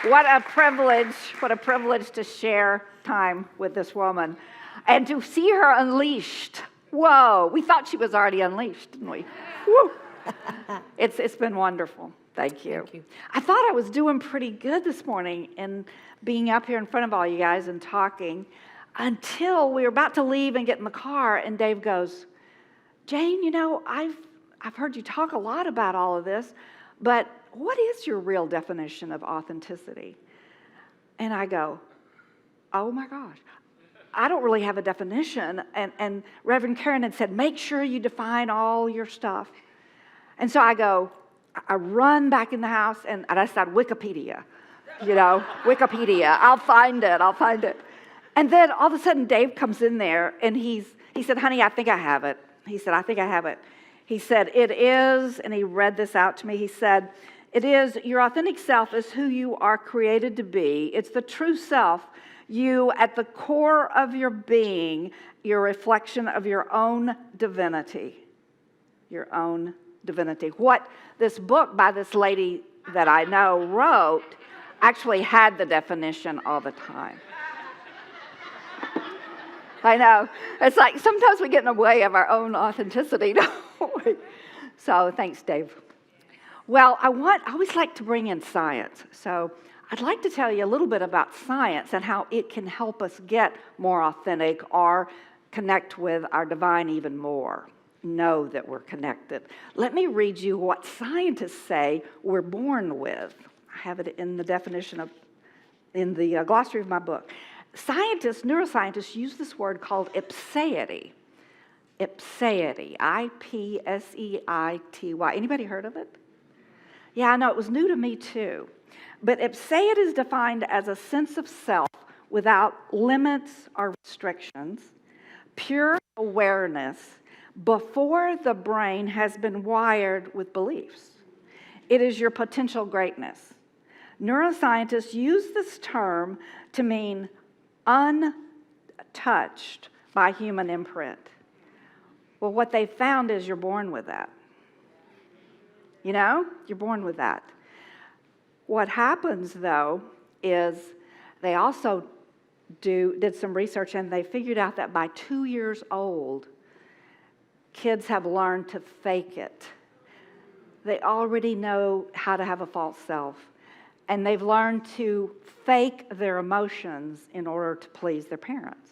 what a privilege to share time with this woman and to see her unleashed. Whoa, we thought she was already unleashed, didn't we? Woo. It's been wonderful. Thank you. Thank you. I thought I was doing pretty good this morning in being up here in front of all you guys and talking until we were about to leave and get in the car, and Dave goes, Jayne, you know, I've heard you talk a lot about all of this, but what is your real definition of authenticity? And I go, oh my gosh, I don't really have a definition. And Reverend Karen had said, make sure you define all your stuff. And so I run back in the house and I start Wikipedia, Wikipedia. I'll find it. And then all of a sudden Dave comes in there and he said, honey, I think I have it. He said, I think I have it. He said, it is, and he read this out to me. He said, it is, your authentic self is who you are created to be. It's the true self, you at the core of your being, your reflection of your own divinity. Your own divinity. What this book by this lady that I know wrote actually had the definition all the time. I know. It's like sometimes we get in the way of our own authenticity, don't we? So thanks, Dave. Well, I always like to bring in science. So I'd like to tell you a little bit about science and how it can help us get more authentic or connect with our divine even more. Know that we're connected. Let me read you what scientists say we're born with. I have it in the definition in the glossary of my book. Neuroscientists use this word called ipseity. Ipseity, I-P-S-E-I-T-Y. Anybody heard of it? Yeah, I know, it was new to me too. But ipseity is defined as a sense of self without limits or restrictions, pure awareness before the brain has been wired with beliefs. It is your potential greatness. Neuroscientists use this term to mean untouched by human imprint. Well, what they found is you're born with that. You're born with that. What happens, though, is they also did some research, and they figured out that by 2 years old, kids have learned to fake it. They already know how to have a false self. And they've learned to fake their emotions in order to please their parents.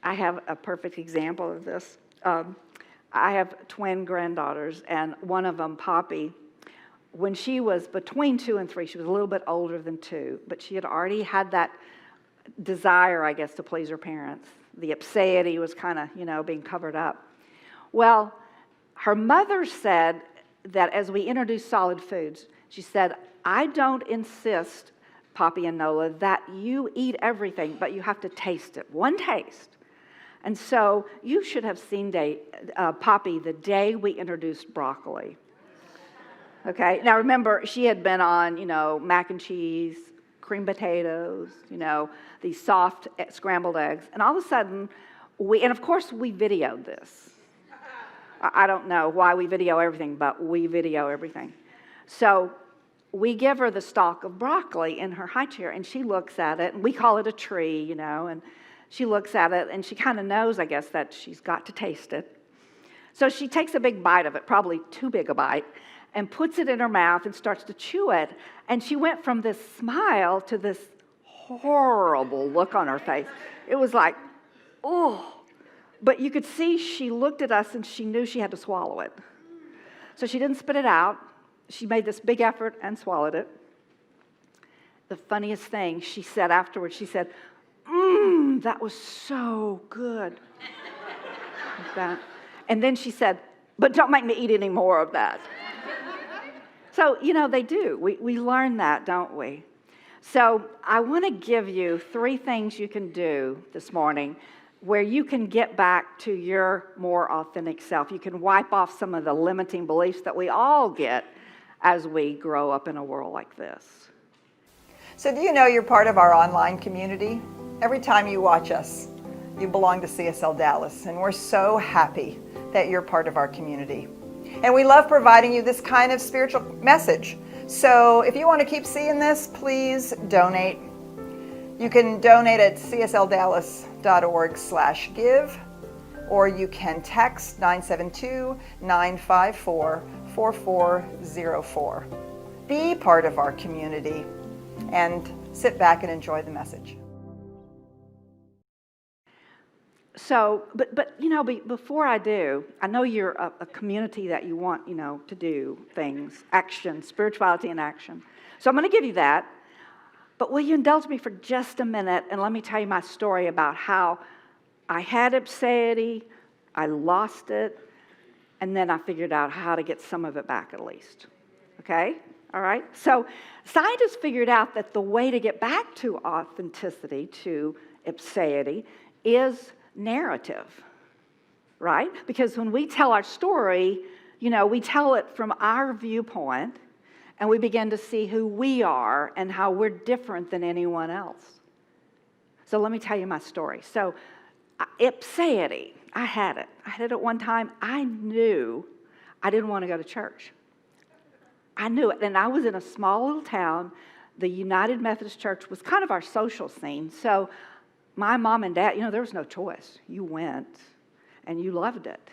I have a perfect example of this. I have twin granddaughters, and one of them, Poppy, when she was between 2 and 3, she was a little bit older than 2, but she had already had that desire, I guess, to please her parents. The ipseity was kind of, being covered up. Well, her mother said that as we introduced solid foods, she said, I don't insist, Poppy and Nola, that you eat everything, but you have to taste it. One taste. And so you should have seen Poppy the day we introduced broccoli. Okay? Now remember, she had been on, mac and cheese, cream potatoes, these soft scrambled eggs. And all of a sudden, and of course we videoed this. I don't know why we video everything, but we video everything. So we give her the stalk of broccoli in her high chair, and she looks at it, and we call it a tree, and she looks at it, and she kind of knows, I guess, that she's got to taste it. So she takes a big bite of it, probably too big a bite, and puts it in her mouth and starts to chew it. And she went from this smile to this horrible look on her face. It was like, oh. But you could see she looked at us, and she knew she had to swallow it. So she didn't spit it out. She made this big effort and swallowed it. The funniest thing she said afterwards, she said, that was so good. Like that. And then she said, but don't make me eat any more of that. So, they do. We learn that, don't we? So I want to give you 3 things you can do this morning where you can get back to your more authentic self. You can wipe off some of the limiting beliefs that we all get as we grow up in a world like this. So do you know you're part of our online community? Every time you watch us, you belong to CSL Dallas, and we're so happy that you're part of our community. And we love providing you this kind of spiritual message So if you want to keep seeing this, please donate. You can donate at csldallas.org/give, or you can text 972-954-4404. Be part of our community and sit back and enjoy the message. So, but before I do, I know you're a community that you want, to do things, action, spirituality in action. So I'm going to give you that. But will you indulge me for just a minute and let me tell you my story about how I had ipseity, I lost it, and then I figured out how to get some of it back at least. Okay? All right? So scientists figured out that the way to get back to authenticity, to ipseity, is narrative, right? Because when we tell our story, we tell it from our viewpoint, and we begin to see who we are and how we're different than anyone else. So let me tell you my story. So ipseity, I had it. I had it at one time. I knew I didn't want to go to church. I knew it. And I was in a small little town. The United Methodist Church was kind of our social scene. So my mom and dad, there was no choice. You went, and you loved it.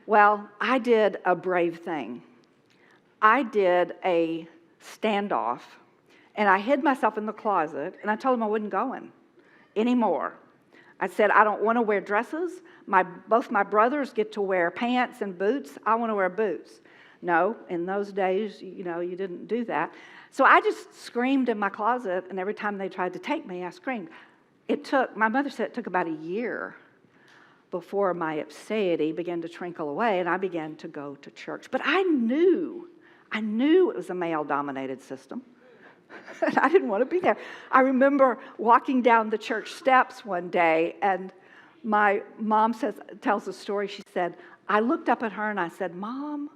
Well, I did a brave thing. I did a standoff, and I hid myself in the closet, and I told them I wasn't going anymore. I said, I don't want to wear dresses. Both my brothers get to wear pants and boots. I want to wear boots. No, in those days, you didn't do that. So I just screamed in my closet, and every time they tried to take me, I screamed. My mother said it took about a year before my ipseity began to trickle away, and I began to go to church. But I knew it was a male-dominated system. And I didn't want to be there. I remember walking down the church steps one day, and my mom tells the story. She said, I looked up at her and I said, Mom,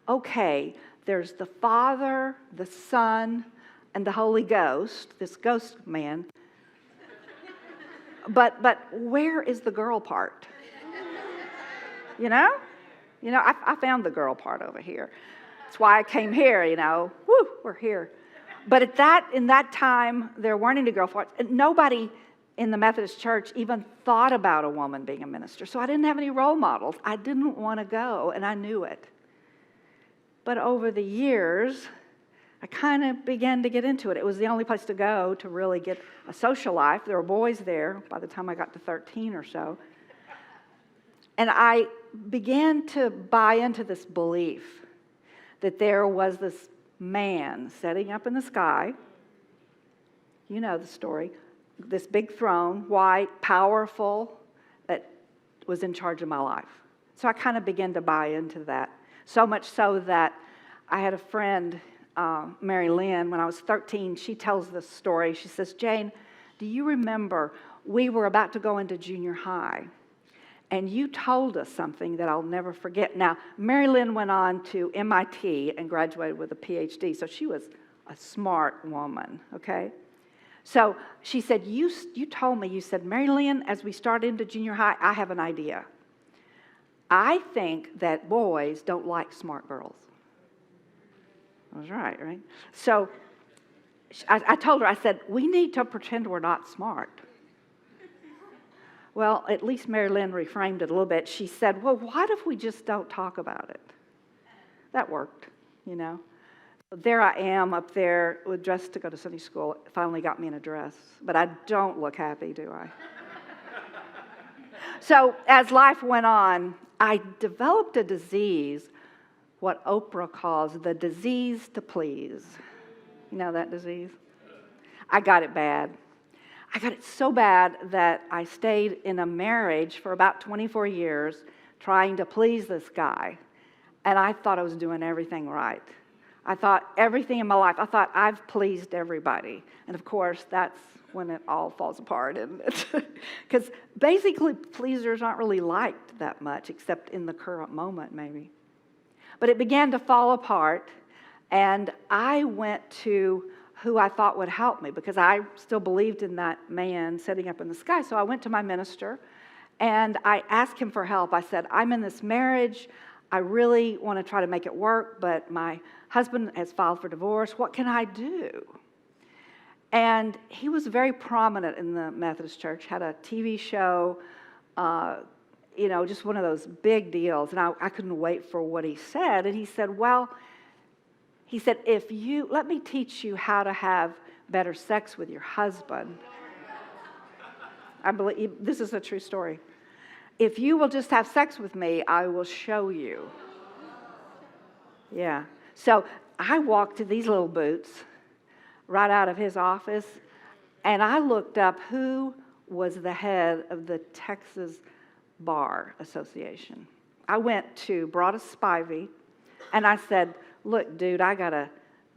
okay, there's the Father, the Son, and the Holy Ghost, this ghost man. But where is the girl part? I found the girl part over here. That's why I came here, Woo, we're here. But in that time, there weren't any girl parts. Nobody in the Methodist Church even thought about a woman being a minister. So I didn't have any role models. I didn't want to go, and I knew it. But over the years, I kind of began to get into it. It was the only place to go to really get a social life. There were boys there by the time I got to 13 or so. And I began to buy into this belief that there was this man sitting up in the sky. You know the story. This big throne, white, powerful, that was in charge of my life. So I kind of began to buy into that. So much so that I had a friend, Mary Lynn, when I was 13, she tells this story. She says, Jayne, do you remember we were about to go into junior high, and you told us something that I'll never forget. Now, Mary Lynn went on to MIT and graduated with a PhD, so she was a smart woman, okay? So she said, you told me, you said, Mary Lynn, as we start into junior high, I have an idea. I think that boys don't like smart girls. I was right? So I told her, I said, we need to pretend we're not smart. Well, at least Mary Lynn reframed it a little bit. She said, well, what if we just don't talk about it? That worked, There I am up there dressed to go to Sunday school. It finally got me in a dress. But I don't look happy, do I? So as life went on, I developed a disease, what Oprah calls the disease to please. You know that disease? I got it bad. I got it so bad that I stayed in a marriage for about 24 years trying to please this guy. And I thought I was doing everything right. I thought everything in my life, I thought I've pleased everybody. And of course, that's when it all falls apart, isn't it? Because basically, pleasers aren't really liked that much, except in the current moment, maybe. But it began to fall apart, and I went to who I thought would help me, because I still believed in that man sitting up in the sky. So I went to my minister, and I asked him for help. I said, I'm in this marriage. I really want to try to make it work, but my husband has filed for divorce. What can I do? And he was very prominent in the Methodist Church, had a TV show, just one of those big deals. And I couldn't wait for what he said. And he said, let me teach you how to have better sex with your husband. I believe this is a true story. If you will just have sex with me, I will show you. Yeah. So I walked to these little boots right out of his office, and I looked up who was the head of the Texas Bar Association. I went to Broadus Spivey, and I said, look, dude, I got a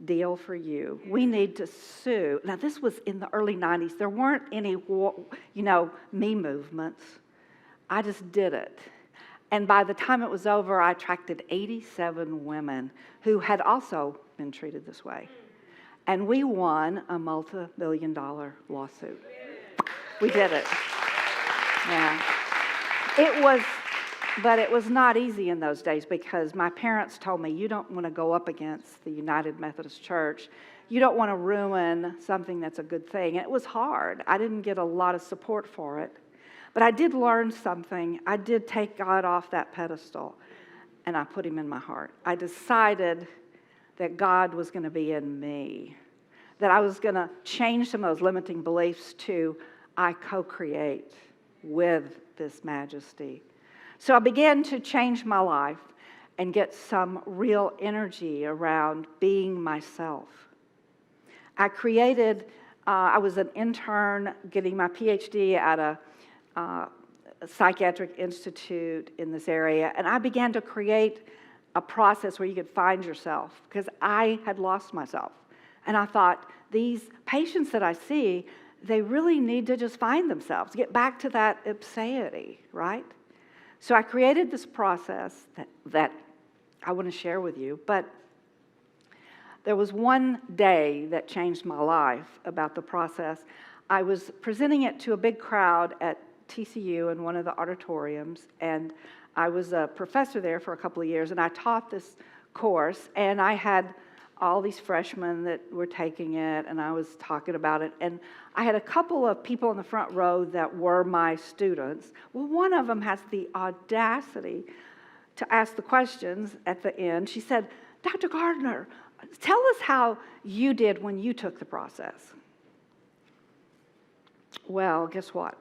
deal for you. We need to sue. Now, this was in the early 90s. There weren't any, me movements. I just did it. And by the time it was over, I attracted 87 women who had also been treated this way. And we won a multi-billion-dollar lawsuit. We did it. Yeah. But it was not easy in those days because my parents told me, you don't want to go up against the United Methodist Church. You don't want to ruin something that's a good thing. And it was hard. I didn't get a lot of support for it. But I did learn something. I did take God off that pedestal, and I put him in my heart. I decided that God was going to be in me, that I was going to change some of those limiting beliefs to I co-create with this majesty. So I began to change my life and get some real energy around being myself. I was an intern getting my PhD at a psychiatric institute in this area, and I began to create a process where you could find yourself because I had lost myself. And I thought, these patients that I see, they really need to just find themselves, get back to that ipseity, right? So I created this process that I want to share with you, but there was one day that changed my life about the process. I was presenting it to a big crowd at TCU in one of the auditoriums, and I was a professor there for a couple of years, and I taught this course, and I had all these freshmen that were taking it, and I was talking about it, and I had a couple of people in the front row that were my students. Well, one of them has the audacity to ask the questions at the end. She said, Dr. Gardner, tell us how you did when you took the process. Well, guess what?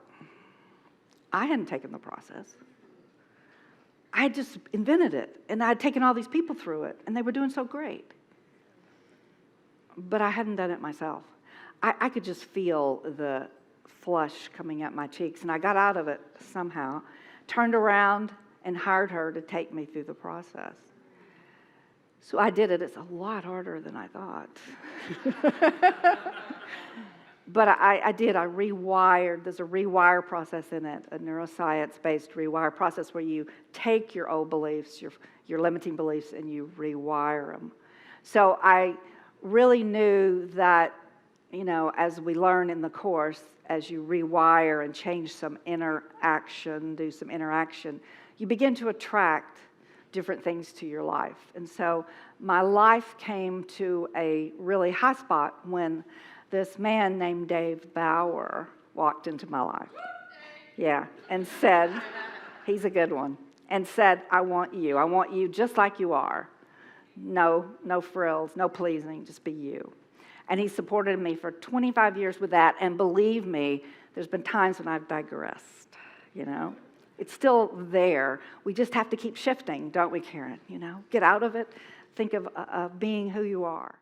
I hadn't taken the process. I had just invented it, and I had taken all these people through it, and they were doing so great. But I hadn't done it myself. I could just feel the flush coming up my cheeks, and I got out of it somehow, turned around, and hired her to take me through the process. So I did it. It's a lot harder than I thought. But I did. I rewired. There's a rewire process in it, a neuroscience-based rewire process where you take your old beliefs, your limiting beliefs, and you rewire them. So I really knew that, as we learn in the course, as you rewire and change some interaction, do some interaction, you begin to attract different things to your life. And so my life came to a really high spot when this man named Dave Bauer walked into my life. Yeah, and said, he's a good one, and said, I want you just like you are. No frills, no pleasing, just be you. And he supported me for 25 years with that, and believe me, there's been times when I've digressed, It's still there. We just have to keep shifting, don't we, Karen? Get out of it. Think of being who you are.